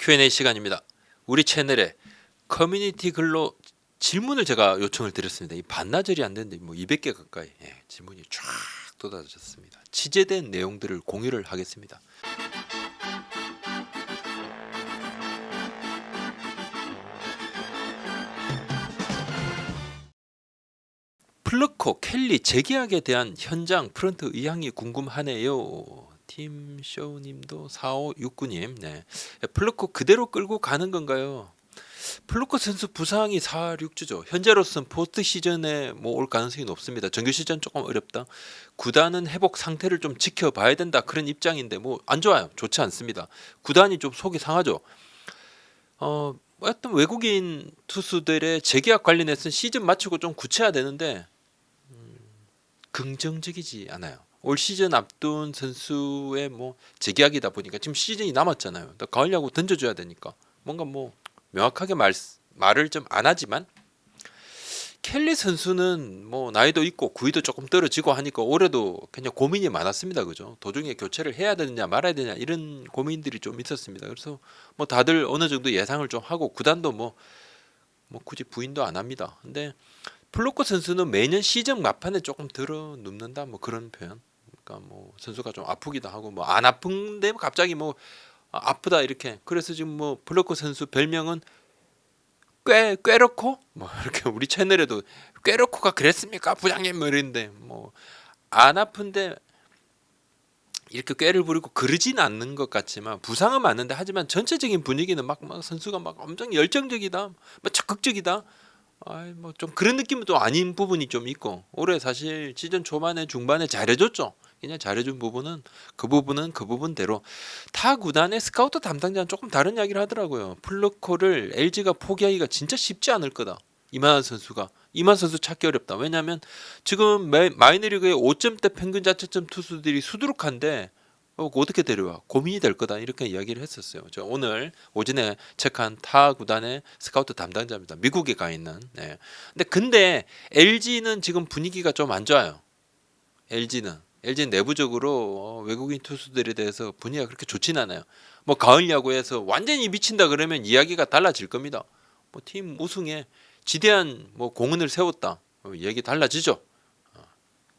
Q&A 시간입니다. 우리 채널에 커뮤니티 글로 질문을 제가 요청을 드렸습니다. 이 반나절이 안 됐는데 뭐 200개 가까이 질문이 쫙 쏟아졌습니다. 취재된 내용들을 공유를 하겠습니다. 플러코 켈리 재계약에 대한 현장 프런트 의향이 궁금하네요. 팀쇼님도 4569님. 플러코 그대로 끌고 가는 건가요? 플루코 선수 부상이 4, 6주죠. 현재로서는 포스트 시즌에 뭐 올 가능성이 높습니다. 정규 시즌 조금 어렵다. 구단은 회복 상태를 좀 지켜봐야 된다. 그런 입장인데 뭐 안 좋아요. 좋지 않습니다. 구단이 좀 속이 상하죠. 어떤 외국인 투수들의 재계약 관련해서 시즌 마치고 좀 굳혀야 되는데 긍정적이지 않아요. 올 시즌 앞둔 선수의 뭐 재계약이다 보니까 지금 시즌이 남았잖아요. 가을 야구 던져줘야 되니까 뭔가 뭐 명확하게 말을 좀 안 하지만 켈리 선수는 뭐 나이도 있고 구위도 조금 떨어지고 하니까 올해도 그냥 고민이 많았습니다. 그죠? 도중에 교체를 해야 되느냐 말아야 되느냐 이런 고민들이 좀 있었습니다. 그래서 뭐 다들 어느 정도 예상을 좀 하고 구단도 뭐 굳이 부인도 안 합니다. 근데 플로코 선수는 매년 시즌 막판에 조금 들어 눕는다 뭐 그런 표현. 그러니까 뭐 선수가 좀 아프기도 하고 뭐 안 아픈데 갑자기 뭐 아프다 이렇게. 그래서 지금 뭐 플로코 선수 별명은 꾀로코 뭐 이렇게 우리 채널에도 꾀로코가 그랬습니까 부장님 뭐 이랬는데 뭐 안 아픈데 이렇게 꾀를 부리고 그러진 않는 것 같지만 부상은 맞는데 하지만 전체적인 분위기는 막 선수가 막 엄청 열정적이다 뭐 적극적이다 뭐 좀 그런 느낌은 또 아닌 부분이 좀 있고 올해 사실 시즌 초반에 중반에 잘해줬죠. 그냥 잘해준 부분은 그 부분대로 타 구단의 스카우트 담당자는 조금 다른 이야기를 하더라고요. 플루코를 LG가 포기하기가 진짜 쉽지 않을 거다. 이만한 선수 찾기 어렵다. 왜냐하면 지금 마이너리그의 5점대 평균 자책점 투수들이 수두룩한데 어떻게 데려와 고민이 될 거다 이렇게 이야기를 했었어요. 저 오늘 오전에 체크한 타 구단의 스카우트 담당자입니다. 미국에 가 있는. 근데 LG는 지금 분위기가 좀 안 좋아요. LG는 내부적으로 외국인 투수들에 대해서 분위기가 그렇게 좋진 않아요. 뭐 가을 야구에서 완전히 미친다 그러면 이야기가 달라질 겁니다. 뭐 팀 우승에 지대한 뭐 공헌을 세웠다. 얘기 달라지죠.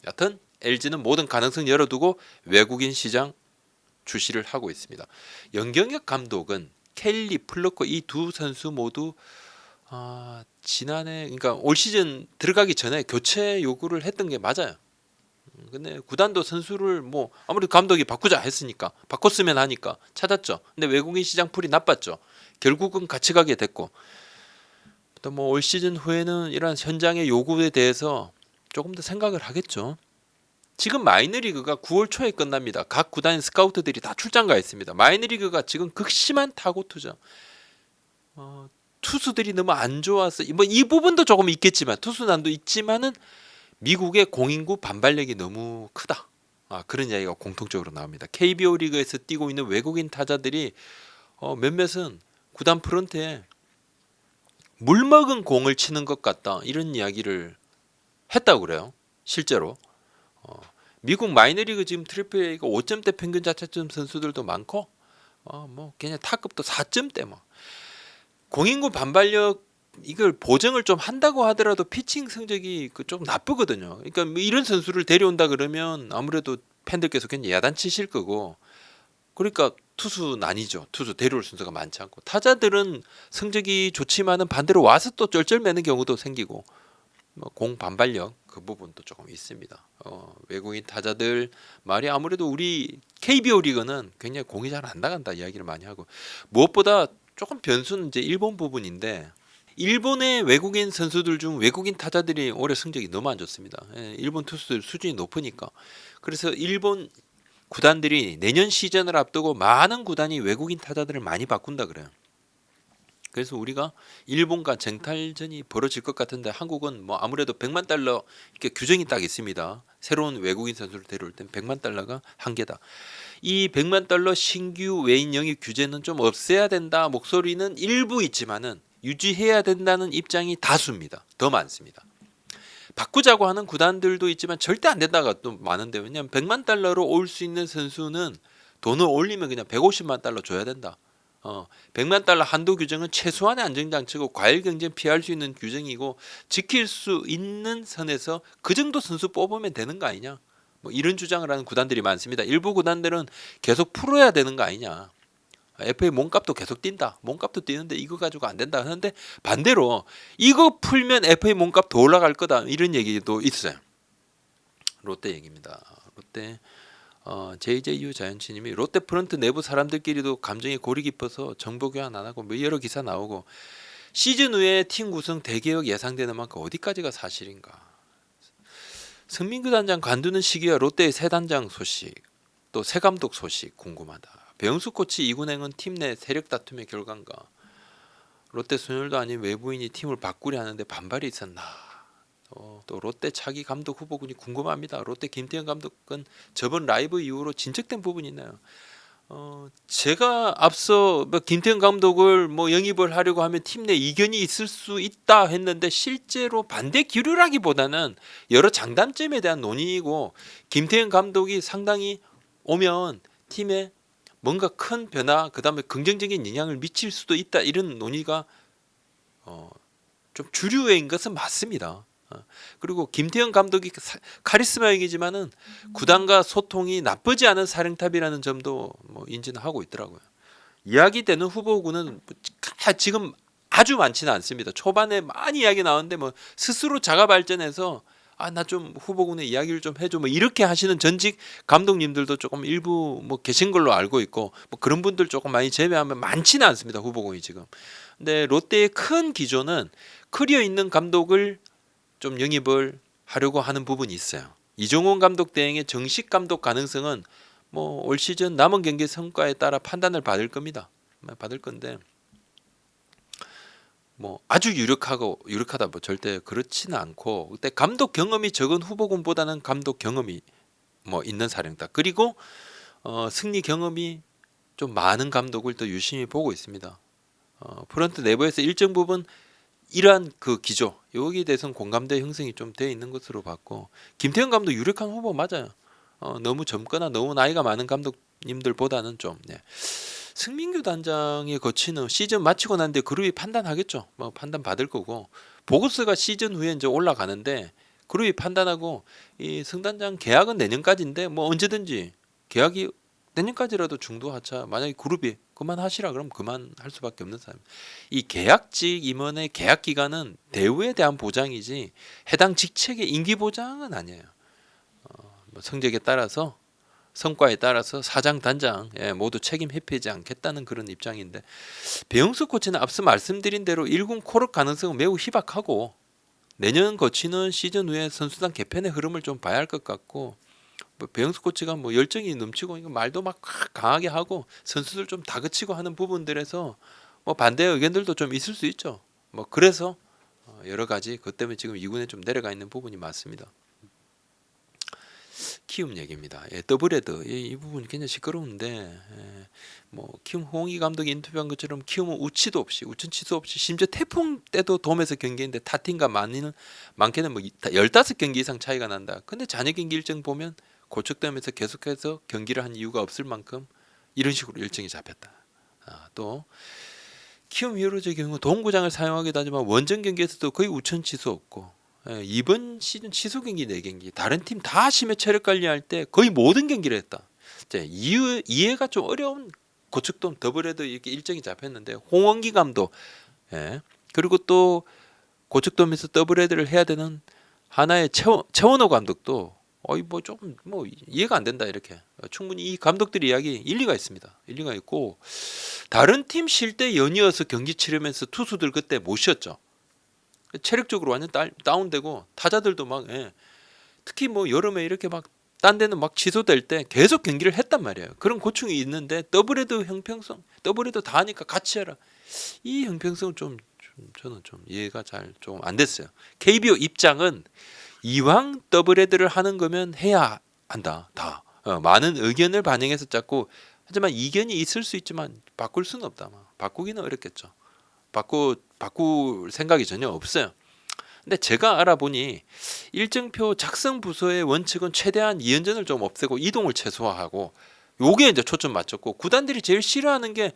여튼 LG는 모든 가능성 열어두고 외국인 시장 출시를 하고 있습니다. 연경혁 감독은 켈리, 플러커 이 두 선수 모두 지난해 그러니까 올 시즌 들어가기 전에 교체 요구를 했던 게 맞아요. 근데 구단도 선수를 뭐 아무래도 감독이 바꾸자 했으니까 바꿨으면 하니까 찾았죠. 근데 외국인 시장 풀이 나빴죠. 결국은 같이 가게 됐고 또 뭐 올 시즌 후에는 이런 현장의 요구에 대해서 조금 더 생각을 하겠죠. 지금 마이너리그가 9월 초에 끝납니다. 각 구단 스카우트들이 다 출장 가 있습니다. 마이너리그가 지금 극심한 타고 투자. 투수들이 너무 안 좋아서 뭐 이 부분도 조금 있겠지만 투수난도 있지만은 미국의 공인구 반발력이 너무 크다. 그런 이야기가 공통적으로 나옵니다. KBO 리그에서 뛰고 있는 외국인 타자들이 몇몇은 구단 프런트에 물먹은 공을 치는 것 같다. 이런 이야기를 했다고 그래요. 실제로. 미국 마이너리그 지금 트리플 A가 5점대 평균 자책점 선수들도 많고 뭐 그냥 타급도 4점대 뭐 공인구 반발력 이걸 보정을 좀 한다고 하더라도 피칭 성적이 좀 나쁘거든요. 그러니까 뭐 이런 선수를 데려온다 그러면 아무래도 팬들께서 굉장히 야단치실 거고 그러니까 투수 난이죠. 투수 데려올 선수가 많지 않고 타자들은 성적이 좋지만은 반대로 와서 또 쩔쩔매는 경우도 생기고 뭐 공 반발력 그 부분도 조금 있습니다. 외국인 타자들 말이 아무래도 우리 KBO 리그는 굉장히 공이 잘 안 나간다 이야기를 많이 하고 무엇보다 조금 변수는 이제 일본 부분인데 일본의 외국인 선수들 중 외국인 타자들이 올해 성적이 너무 안 좋습니다. 일본 투수들 수준이 높으니까 그래서 일본 구단들이 내년 시즌을 앞두고 많은 구단이 외국인 타자들을 많이 바꾼다 그래요. 그래서 우리가 일본과 쟁탈전이 벌어질 것 같은데 한국은 뭐 아무래도 100만 달러 이렇게 규정이 딱 있습니다. 새로운 외국인 선수를 데려올 땐 100만 달러가 한계다. 이 100만 달러 신규 외인 영입 규제는 좀 없애야 된다 목소리는 일부 있지만은 유지해야 된다는 입장이 다수입니다. 더 많습니다. 바꾸자고 하는 구단들도 있지만 절대 안 된다가 또 많은데 왜냐하면 100만 달러로 올 수 있는 선수는 돈을 올리면 그냥 150만 달러 줘야 된다. 100만 달러 한도 규정은 최소한의 안정장치고 과열 경쟁 피할 수 있는 규정이고 지킬 수 있는 선에서 그 정도 선수 뽑으면 되는 거 아니냐. 뭐 이런 주장을 하는 구단들이 많습니다. 일부 구단들은 계속 풀어야 되는 거 아니냐. FA 몸값도 계속 뛴다. 몸값도 뛰는데 이거 가지고 안 된다 하는데 반대로 이거 풀면 FA 몸값 더 올라갈 거다. 이런 얘기도 있어요. 롯데 얘기입니다. 롯데 JJU 자연치님이 롯데 프런트 내부 사람들끼리도 감정이 골이 깊어서 정보 교환 안 하고 뭐 여러 기사 나오고 시즌 후에 팀 구성 대개혁 예상되는 만큼 어디까지가 사실인가. 승민규 단장 관두는 시기와 롯데의 새 단장 소식 또 새 감독 소식 궁금하다. 배영수 코치 이군행은 팀 내 세력 다툼의 결과인가. 롯데 소멸도 아닌 외부인이 팀을 바꾸려 하는데 반발이 있었나. 또 롯데 차기 감독 후보군이 궁금합니다. 롯데 김태형 감독은 저번 라이브 이후로 진척된 부분이 있나요? 제가 앞서 김태형 감독을 영입을 하려고 하면 팀 내 이견이 있을 수 있다 했는데 실제로 반대 기류라기보다는 여러 장단점에 대한 논의이고 김태형 감독이 상당히 오면 팀에 뭔가 큰 변화 그다음에 긍정적인 영향을 미칠 수도 있다 이런 논의가 좀 주류인 것은 맞습니다. 그리고 김태형 감독이 카리스마이지만은 구단과 소통이 나쁘지 않은 사령탑이라는 점도 인지는 하고 있더라고요. 이야기되는 후보군은 지금 아주 많지는 않습니다. 초반에 많이 이야기 나오는데 스스로 자가 발전해서 나 좀 후보군의 이야기를 좀 해줘 이렇게 하시는 전직 감독님들도 조금 일부 계신 걸로 알고 있고 그런 분들 조금 많이 제외하면 많지는 않습니다. 후보군이 지금. 근데 롯데의 큰 기조는 커리어 있는 감독을 좀 영입을 하려고 하는 부분이 있어요. 이종훈 감독 대행의 정식 감독 가능성은 올 시즌 남은 경기 성과에 따라 판단을 받을 겁니다. 받을 건데 아주 유력하다 절대 그렇지는 않고 그때 감독 경험이 적은 후보군보다는 감독 경험이 있는 사령탑 그리고 승리 경험이 좀 많은 감독을 더 유심히 보고 있습니다. 프런트 내부에서 일정 부분 이러한 그 기조 여기에 대해서는 공감대 형성이 좀 되어 있는 것으로 봤고 김태형 감독 유력한 후보 맞아요. 너무 젊거나 너무 나이가 많은 감독님들보다는 좀 승민규 단장의 거치는 시즌 마치고 난데 그룹이 판단하겠죠. 판단 받을 거고 보고서가 시즌 후에 이제 올라가는데 그룹이 판단하고 이 승단장 계약은 내년까지인데 언제든지 계약이 내년까지라도 중도 하차 만약에 그룹이 그만하시라 그러면 그만할 수밖에 없는 사람. 이 계약직 임원의 계약 기간은 대우에 대한 보장이지 해당 직책의 임기 보장은 아니에요. 성적에 따라서 성과에 따라서 사장 단장 모두 책임 회피하지 않겠다는 그런 입장인데 배영수 코치는 앞서 말씀드린 대로 1군 콜업 가능성은 매우 희박하고 내년 거치는 시즌 후에 선수단 개편의 흐름을 좀 봐야 할 것 같고 배영수 코치가 열정이 넘치고 말도 막 강하게 하고 선수들 좀 다그치고 하는 부분들에서 반대 의견들도 좀 있을 수 있죠. 그래서 여러 가지 그것 때문에 지금 2군에 좀 내려가 있는 부분이 맞습니다. 키움 얘기입니다. 더블헤더 이 부분 굉장히 시끄러운데 키움 홍희 감독이 인터뷰한 것처럼 키움은 우치도 없이 우천치도 없이 심지어 태풍 때도 돔에서 경기했는데 타팀과 많게는 15경기 이상 차이가 난다. 근데 잔여 경기 일정 보면 고척돔에서 계속해서 경기를 한 이유가 없을 만큼 이런 식으로 일정이 잡혔다. 또 키움 히어로즈의 경우 동구장을 사용하기도 하지만 원정 경기에서도 거의 우천치수 없고 이번 시즌 취소 경기 4경기 다른 팀 다 심해 체력 관리할 때 거의 모든 경기를 했다. 이해가 좀 어려운 고척돔 더블헤더 이렇게 일정이 잡혔는데 홍원기 감독 그리고 또 고척돔에서 더블헤더를 해야 되는 하나의 최원호 감독도 조금 이해가 안 된다 이렇게 충분히 이 감독들의 이야기 일리가 있습니다. 일리가 있고 다른 팀 쉴 때 연이어서 경기 치르면서 투수들 그때 못 쉬었죠. 체력적으로 완전 다운되고 타자들도 특히 여름에 이렇게 딴 데는 취소될 때 계속 경기를 했단 말이에요. 그런 고충이 있는데 더블헤더 형평성 더블헤더 다 하니까 같이 해라. 이 형평성은 저는 좀 이해가 잘 좀 안 됐어요. KBO 입장은 이왕 더블헤더를 하는 거면 해야 한다. 다 많은 의견을 반영해서 짰고 하지만 이견이 있을 수 있지만 바꿀 수는 없다. 바꾸기는 어렵겠죠. 바꿀 생각이 전혀 없어요. 근데 제가 알아보니 일정표 작성 부서의 원칙은 최대한 이연전을 좀 없애고 이동을 최소화하고 요게 이제 초점 맞췄고 구단들이 제일 싫어하는 게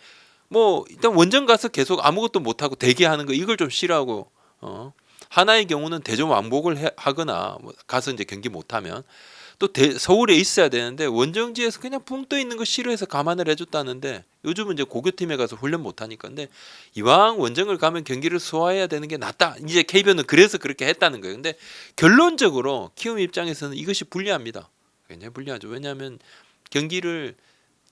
뭐 일단 원정 가서 계속 아무것도 못 하고 대기하는 거 이걸 좀 싫어하고 하나의 경우는 대전 왕복을 하거나 뭐 가서 이제 경기 못 하면 또 서울에 있어야 되는데 원정지에서 그냥 붕 떠 있는 거 싫어해서 감안을 해줬다는데 요즘은 이제 고교팀에 가서 훈련 못 하니까 근데 이왕 원정을 가면 경기를 소화해야 되는 게 낫다. 이제 KBO는 그래서 그렇게 했다는 거예요. 근데 결론적으로 키움 입장에서는 이것이 불리합니다. 굉장히 불리하죠. 왜냐하면 경기를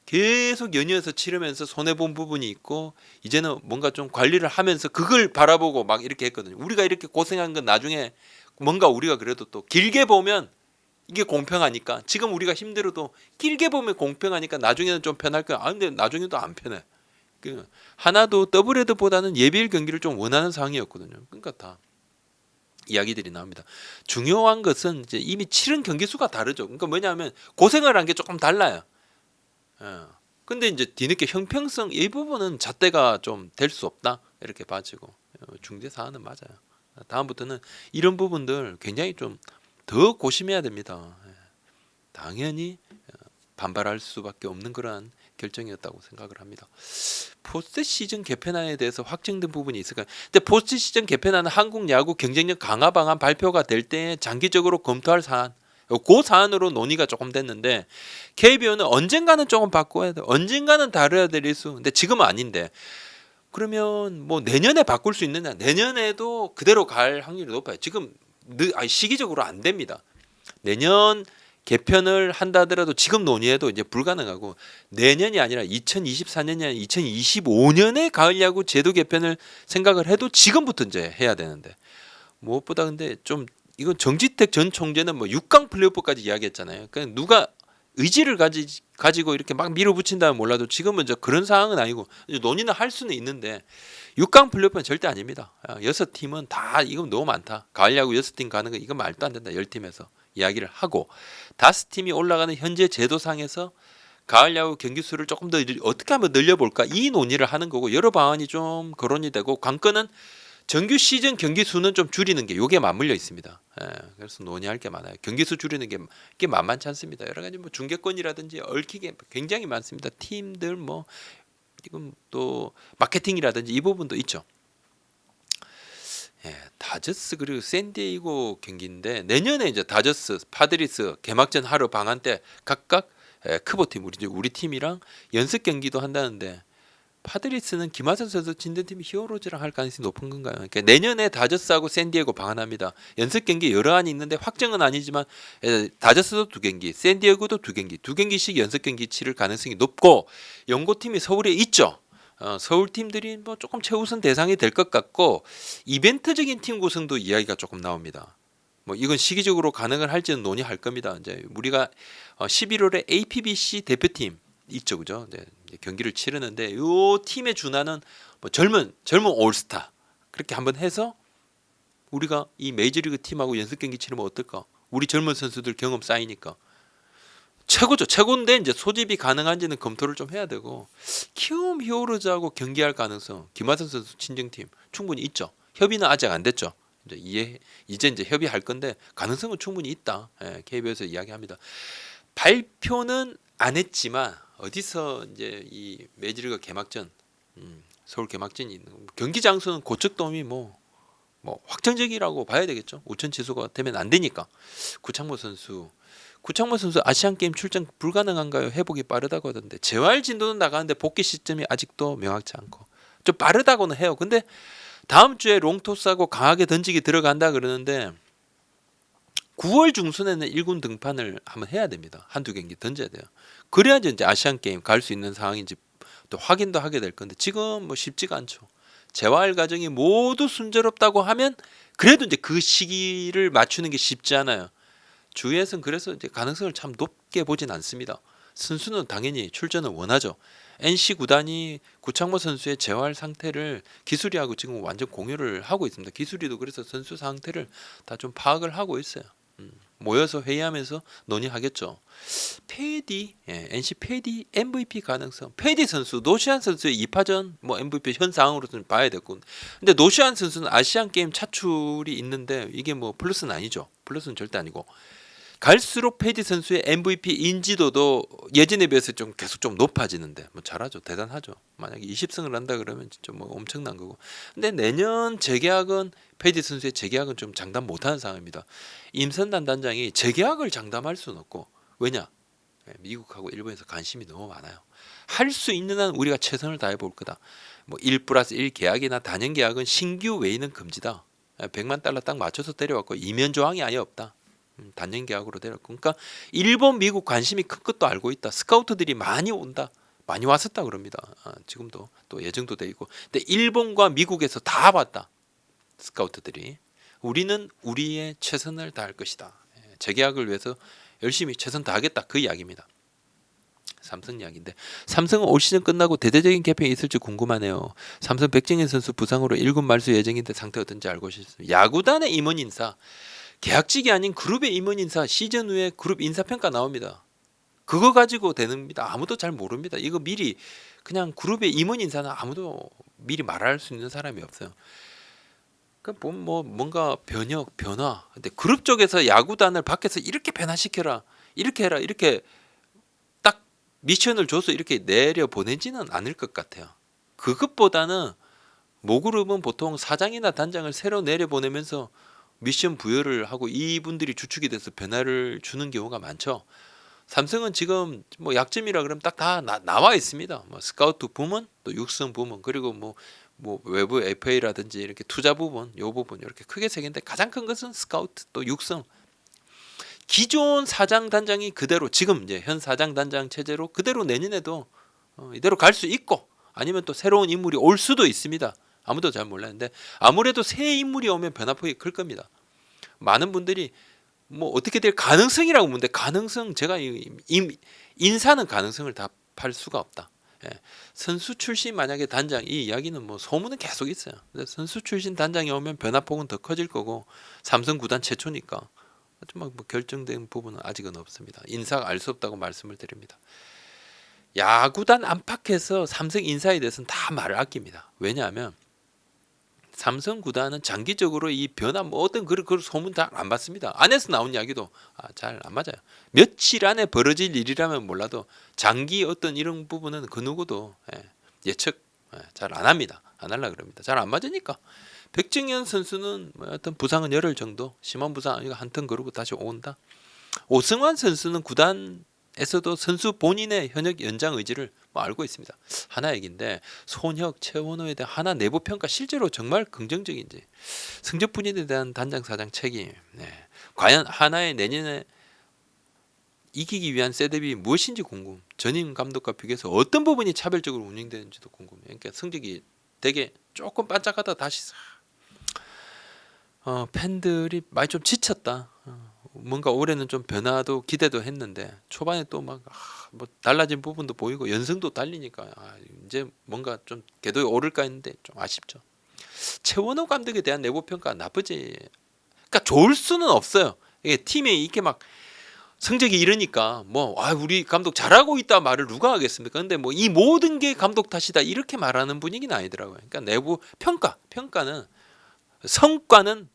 계속 연이어서 치르면서 손해본 부분이 있고 이제는 뭔가 좀 관리를 하면서 그걸 바라보고 막 이렇게 했거든요. 우리가 이렇게 고생한 건 나중에 뭔가 우리가 그래도 또 길게 보면 이게 공평하니까 지금 우리가 힘들어도 길게 보면 공평하니까 나중에는 좀 편할 거야. 아 근데 나중에도 안 편해. 하나도 더블헤드보다는 예비일 경기를 좀 원하는 상황이었거든요. 그러니까 다 이야기들이 나옵니다. 중요한 것은 이제 이미 치른 경기 수가 다르죠. 그러니까 뭐냐면 고생을 한 게 조금 달라요. 근데 이제 뒤늦게 형평성 이 부분은 잣대가 좀 될 수 없다 이렇게 봐지고 중재 사안은 맞아요. 다음부터는 이런 부분들 굉장히 좀 더 고심해야 됩니다. 당연히 반발할 수밖에 없는 그러한 결정이었다고 생각을 합니다. 포스트 시즌 개편안에 대해서 확정된 부분이 있을까요? 근데 포스트 시즌 개편안은 한국 야구 경쟁력 강화 방안 발표가 될 때 장기적으로 검토할 사안. 그 사안으로 논의가 조금 됐는데 KBO는 언젠가는 조금 바꿔야 돼. 언젠가는 다뤄야 될 일수. 근데 지금은 아닌데. 그러면 뭐 내년에 바꿀 수 있느냐? 내년에도 그대로 갈 확률이 높아요. 지금 시기적으로 안 됩니다. 내년 개편을 한다 하더라도 지금 논의해도 이제 불가능하고 내년이 아니라 2024년이 아니라 2025년에 가을 야구 제도 개편을 생각을 해도 지금부터 이제 해야 되는데 무엇보다 근데 좀 이건 정지택 전 총재는 뭐 6강 플레이오프까지 이야기했잖아요. 그러니까 누가 의지를 가지고 이렇게 막 밀어붙인다면 몰라도 지금은 이제 그런 상황은 아니고 논의는 할 수는 있는데 6강 플레이오프는 절대 아닙니다. 6팀은 다 이건 너무 많다. 가을 야구 6팀 가는 거 이건 말도 안 된다. 10팀에서 이야기를 하고 5팀이 올라가는 현재 제도상에서 가을 야구 경기 수를 조금 더 어떻게 하면 늘려볼까 이 논의를 하는 거고 여러 방안이 좀 거론이 되고 관건은 정규 시즌 경기 수는 좀 줄이는 게 요게 맞물려 있습니다. 그래서 논의할 게 많아요. 경기 수 줄이는 게 만만치 않습니다. 여러 가지 뭐 중계권이라든지 얽히게 굉장히 많습니다. 팀들 뭐 지금 또 마케팅이라든지 이 부분도 있죠. 다저스 그리고 샌디에이고 경기인데 내년에 이제 다저스, 파드리스 개막전 하루 방한 때 각각 크보팀 우리 팀이랑 연습 경기도 한다는데 파드리스는 김하선 선수 진대팀이 히어로즈랑 할 가능성이 높은 건가요? 그러니까 내년에 다저스하고 샌디에고 방한합니다. 연습 경기 여러 안이 있는데 확정은 아니지만 다저스도 2경기, 샌디에고도 2경기, 2경기씩 연습 경기 치를 가능성이 높고 연고팀이 서울에 있죠. 서울 팀들이 뭐 조금 최우선 대상이 될 것 같고 이벤트적인 팀 구성도 이야기가 조금 나옵니다. 뭐 이건 시기적으로 가능을 할지는 논의할 겁니다. 이제 우리가 11월에 APBC 대표팀 있죠, 그죠? 이제 경기를 치르는데 요 팀의 준하는 뭐 젊은 올스타 그렇게 한번 해서 우리가 이 메이저리그 팀하고 연습 경기 치르면 어떨까? 우리 젊은 선수들 경험 쌓이니까 최고죠. 최고인데 이제 소집이 가능한지는 검토를 좀 해야 되고 키움 히어로즈하고 경기할 가능성 김하선 선수 친정팀 충분히 있죠. 협의는 아직 안 됐죠. 이제 협의할 건데 가능성은 충분히 있다. KBO에서 이야기합니다. 발표는 안 했지만 어디서 이제 이 메이저리그 개막전 서울 개막전이 있는 경기 장소는 고척돔이 뭐 확정적이라고 봐야 되겠죠. 우천 취소가 되면 안 되니까. 구창모 선수 아시안 게임 출전 불가능한가요? 회복이 빠르다고 하던데 재활 진도는 나가는데 복귀 시점이 아직도 명확치 않고 좀 빠르다고는 해요. 근데 다음 주에 롱토스하고 강하게 던지기 들어간다 그러는데 9월 중순에는 1군 등판을 한번 해야 됩니다. 한두 경기 던져야 돼요. 그래야지 이제 아시안 게임 갈 수 있는 상황인지 또 확인도 하게 될 건데 지금 뭐 쉽지가 않죠. 재활 과정이 모두 순조롭다고 하면 그래도 이제 그 시기를 맞추는 게 쉽지 않아요. 주위에서는 그래서 이제 가능성을 참 높게 보진 않습니다. 선수는 당연히 출전을 원하죠. NC 구단이 구창모 선수의 재활 상태를 기술이하고 지금 완전 공유를 하고 있습니다. 기술이도 그래서 선수 상태를 다 좀 파악을 하고 있어요. 모여서 회의하면서 논의하겠죠. NC 패디 MVP 가능성. 패디 선수, 노시안 선수의 2파전 뭐 MVP 현 상황으로서는 봐야 됐고, 근데 노시안 선수는 아시안 게임 차출이 있는데 이게 뭐 플러스는 아니죠. 플러스는 절대 아니고 갈수록 패디 선수의 MVP 인지도도 예전에 비해서 좀 계속 좀 높아지는데 뭐 잘하죠. 대단하죠. 만약에 20승을 한다 그러면 진짜 뭐 엄청난 거고. 근데 내년 재계약은 패디 선수의 재계약은 좀 장담 못하는 상황입니다. 임선단 단장이 재계약을 장담할 수는 없고 왜냐? 미국하고 일본에서 관심이 너무 많아요. 할 수 있는 한 우리가 최선을 다해 볼 거다. 뭐 1+1 계약이나 단연 계약은 신규 외인은 금지다. 100만 달러 딱 맞춰서 데려왔고 이면 조항이 아예 없다. 단년 계약으로 데려왔고 그러니까 일본 미국 관심이 큰 것도 알고 있다. 스카우트들이 많이 온다. 많이 왔었다 그럽니다. 지금도 또 예정도 돼 있고. 근데 일본과 미국에서 다 봤다. 스카우트들이. 우리는 우리의 최선을 다할 것이다. 재계약을 위해서 열심히 최선 다하겠다. 그 이야기입니다. 삼성 이야기인데 삼성은 올 시즌 끝나고 대대적인 개편이 있을지 궁금하네요. 삼성 백정현 선수 부상으로 1군 말수 예정인데 상태 어떤지 알고 싶습니다. 야구단의 임원 인사, 계약직이 아닌 그룹의 임원 인사 시즌 후에 그룹 인사평가 나옵니다. 그거 가지고 되는입니다. 아무도 잘 모릅니다. 이거 미리 그냥 그룹의 임원 인사는 아무도 미리 말할 수 있는 사람이 없어요. 그러니까 뭐 뭔가 변화. 근데 그룹 쪽에서 야구단을 밖에서 이렇게 변화시켜라, 이렇게 해라, 이렇게 딱 미션을 줘서 이렇게 내려 보내지는 않을 것 같아요. 그것보다는 모그룹은 보통 사장이나 단장을 새로 내려 보내면서 미션 부여를 하고 이분들이 주축이 돼서 변화를 주는 경우가 많죠. 삼성은 지금 뭐 약점이라 그러면 딱 다 나와 있습니다. 뭐 스카우트 부문, 또 육성 부문, 그리고 뭐 외부 FA라든지 이렇게 투자 부분, 요 부분 이렇게 크게 세 개인데 가장 큰 것은 스카우트 또 육성. 기존 사장 단장이 그대로 지금 이제 현 사장 단장 체제로 그대로 내년에도 이대로 갈 수 있고 아니면 또 새로운 인물이 올 수도 있습니다. 아무도 잘 몰랐는데 아무래도 새 인물이 오면 변화폭이 클 겁니다. 많은 분들이 뭐 어떻게 될 가능성이라고 묻는데 가능성 제가 인사는 가능성을 답할 수가 없다. 예. 선수 출신 만약에 단장 이 이야기는 뭐 소문은 계속 있어요. 근데 선수 출신 단장이 오면 변화폭은 더 커질 거고 삼성 구단 최초니까 뭐 결정된 부분은 아직은 없습니다. 인사가 알 수 없다고 말씀을 드립니다. 야구단 안팎에서 삼성 인사에 대해서는 다 말을 아낍니다. 왜냐하면 삼성 구단은 장기적으로 이 변화 뭐 어떤 그런 소문 다 안 받습니다. 안에서 나온 이야기도 잘 안 맞아요. 며칠 안에 벌어질 일이라면 몰라도 장기 어떤 이런 부분은 그 누구도 예측 잘 안 합니다. 안 하려 그럽니다. 잘 안 맞으니까. 백정현 선수는 뭐 어떤 부상은 열흘 정도 심한 부상 아니고 한턴 그러고 다시 온다. 오승환 선수는 구단에서도 선수 본인의 현역 연장 의지를 뭐 알고 있습니다. 하나 얘기인데 손혁, 최원호에 대한 하나 내부 평가 실제로 정말 긍정적인지 승적 분인에 대한 단장 사장 책임. 과연 하나의 내년에 이기기 위한 셋업이 무엇인지 궁금. 전임 감독과 비교해서 어떤 부분이 차별적으로 운영되는지도 궁금해요. 그러니까 성적이 되게 조금 반짝하다 다시 팬들이 많이 좀 지쳤다. 뭔가 올해는 좀 변화도 기대도 했는데 초반에 또 막 뭐 달라진 부분도 보이고 연승도 달리니까 이제 뭔가 좀 궤도에 오를까 했는데 좀 아쉽죠. 최원호 감독에 대한 내부 평가 나쁘지. 그러니까 좋을 수는 없어요. 이게 팀에 이렇게 막 성적이 이러니까 뭐 우리 감독 잘하고 있다 말을 누가 하겠습니까? 근데 뭐 이 모든 게 감독 탓이다 이렇게 말하는 분위기는 아니더라고요. 그러니까 내부 평가는 성과는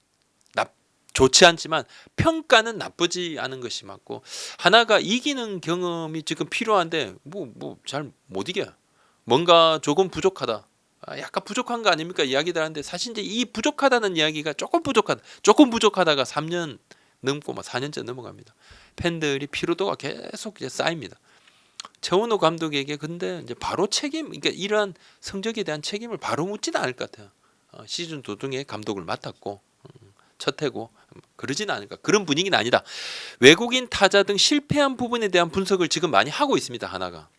좋지 않지만 평가는 나쁘지 않은 것이 맞고 하나가 이기는 경험이 지금 필요한데 뭐 잘 못 이겨요. 뭔가 조금 부족하다. 약간 부족한 거 아닙니까? 이야기들 하는데 사실 이제 이 부족하다는 이야기가 조금 부족하다가 3년 넘고 막 4년째 넘어갑니다. 팬들이 피로도가 계속 이제 쌓입니다. 최원호 감독에게 근데 이제 바로 그러니까 이러한 성적에 대한 책임을 바로 묻지는 않을 것 같아요. 시즌 도중에 감독을 맡았고 첫 해고 그러지는 않을까. 그런 분위기는 아니다. 외국인 타자 등 실패한 부분에 대한 분석을 지금 많이 하고 있습니다. 하나가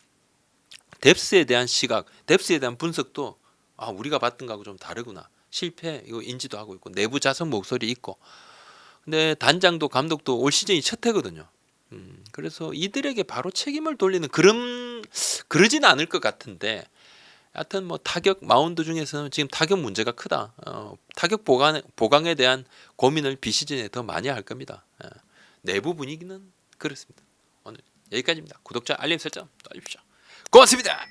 뎁스에 대한 시각, 뎁스에 대한 분석도 우리가 봤던 거하고 좀 다르구나. 실패 이거 인지도 하고 있고 내부 자성 목소리 있고. 근데 단장도 감독도 올 시즌이 첫 해거든요. 그래서 이들에게 바로 책임을 돌리는 그러지는 않을 것 같은데. 하여튼 뭐 타격 마운드 중에서는 지금 타격 문제가 크다. 타격 보강에 대한 고민을 비시즌에 더 많이 할 겁니다. 내부 분위기는 그렇습니다. 오늘 여기까지입니다. 구독자 알림 설정 눌러주십시오. 고맙습니다.